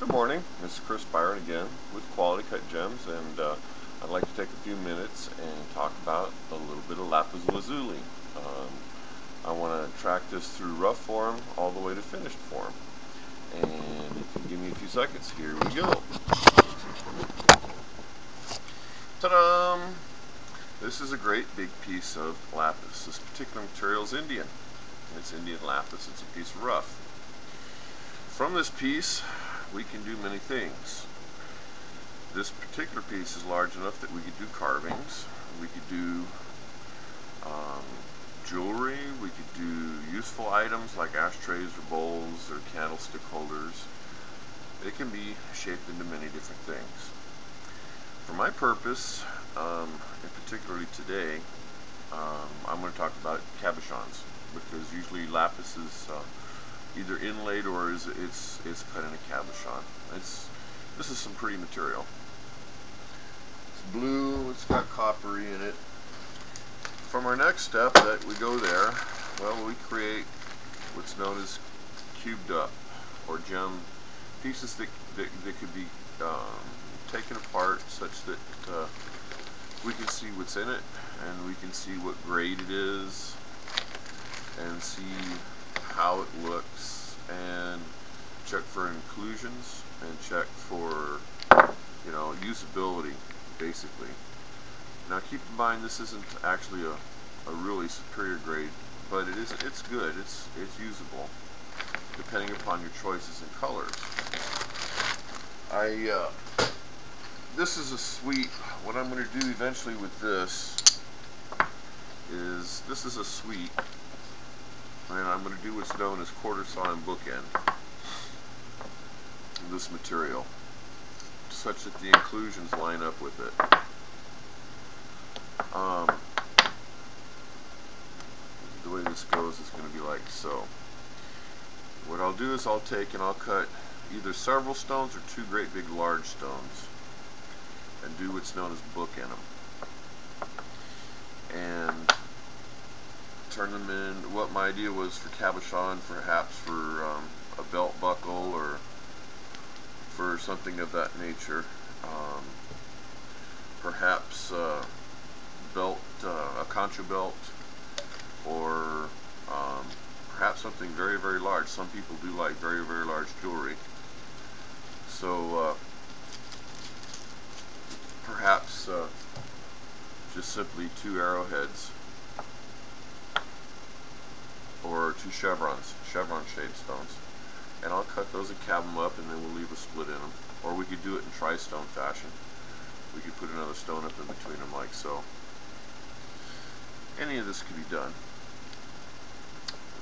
Good morning, this is Chris Byron again with Quality Cut Gems, and I'd like to take a few minutes and talk about a little bit of lapis lazuli. I want to track this through rough form all the way to finished form, and if you give me a few seconds, here we go. Ta-da! This is a great big piece of lapis. This particular material is Indian. It's Indian lapis. It's a piece of rough. From this piece, we can do many things. This particular piece is large enough that we could do carvings, we could do jewelry, we could do useful items like ashtrays or bowls or candlestick holders. It can be shaped into many different things. For my purpose, and particularly today, I'm going to talk about cabochons, because usually lapis is either inlaid or it's cut in a cabochon. This is some pretty material. It's blue, it's got coppery in it. From our next step that we go there, well, we create what's known as cubed up or gem pieces that could be taken apart such that we can see what's in it, and we can see what grade it is, and see how it looks, and check for inclusions, and check for, usability, basically. Now keep in mind, this isn't actually a really superior grade, but it's good, it's usable, depending upon your choices and colors. This is a suite. What I'm going to do eventually with this is a suite, and I'm going to do what's known as quarter saw and bookend this material, such that the inclusions line up with it. The way this goes is going to be like so. What I'll do is I'll take and I'll cut either several stones or two great big large stones and do what's known as bookend them, and turn them in. What my idea was for cabochon, perhaps for a belt buckle or for something of that nature, perhaps a concha belt, or perhaps something very, very large. Some people do like very, very large jewelry, so perhaps just simply two arrowheads or two chevron shaped stones, and I'll cut those and cab them up, and then we'll leave a split in them. Or we could do it in tri-stone fashion. We could put another stone up in between them like so. Any of this could be done,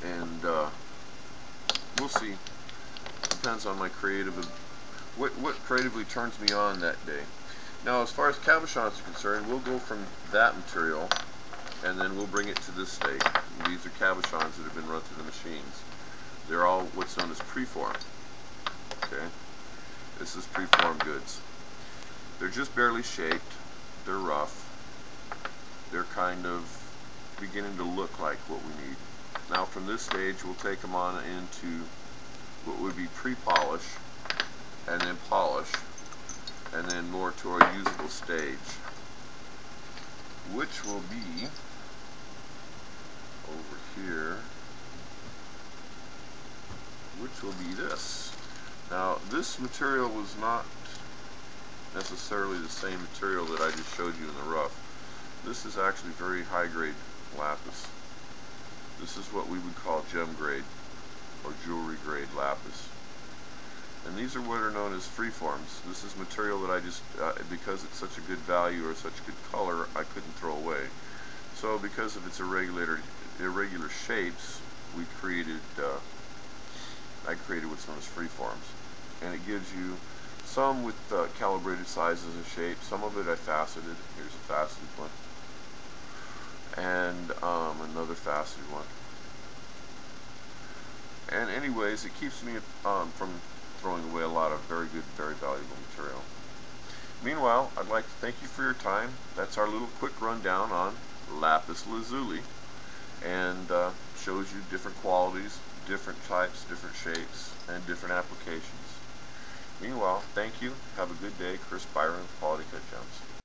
and we'll see. Depends on my what creatively turns me on that day. Now, as far as cabochons are concerned, we'll go from that material, and then we'll bring it to this state. These are cabochons that have been run through the machines. They're all what's known as preform. Okay, this is preformed goods. They're just barely shaped. They're rough. They're kind of beginning to look like what we need. Now, from this stage, we'll take them on into what would be pre-polish, and then polish, and then more to our usable stage, which will be over here, which will be this. Now, this material was not necessarily the same material that I just showed you in the rough. This is actually very high grade lapis. This is what we would call gem grade or jewelry grade lapis. And these are what are known as freeforms. This is material that I just, because it's such a good value or such good color, I couldn't throw away. So because of its irregular shapes, I created what's known as freeforms. And it gives you some with calibrated sizes and shapes. Some of it I faceted. Here's a faceted one, and another faceted one. And anyways, it keeps me from throwing away a lot of very good, very valuable material. Meanwhile, I'd like to thank you for your time. That's our little quick rundown on lapis lazuli, and shows you different qualities, different types, different shapes, and different applications. Meanwhile, thank you. Have a good day. Chris Byron, Quality Cut Gems.